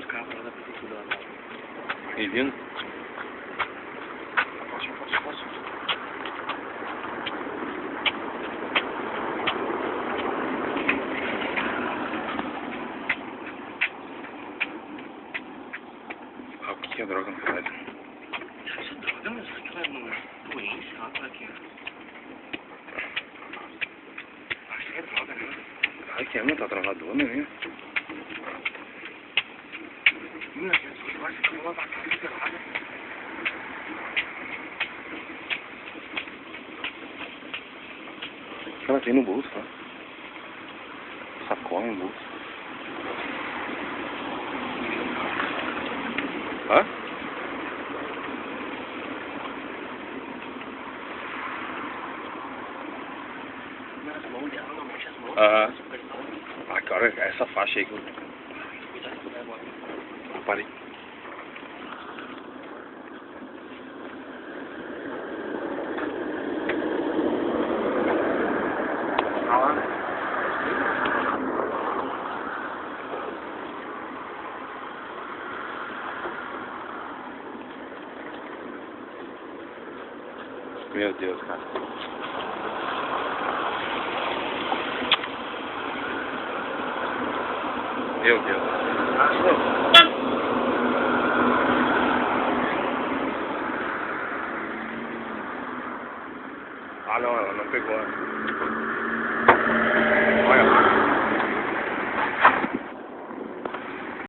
carros lá da prefeitura. E vindo? Posso. Ah, o que é droga no caralho? Isso é droga, mas aquilo é doente, lá pra quê? Acho que é droga, né? Ai, que é, mano? Tá travador, né? Minha Jesus, eu acho que tem uma vaca liberada. Ela tem no bolso, tá? Sacola no bolso. Hã? Nas mãos dela, não mexe as mãos. Aham. Ah, cara, essa faixa aí que eu... Cuidado com ela agora. Parei. Tá lá, né? Meu Deus, cara. Meu Deus. Ah, não, ela não pegou.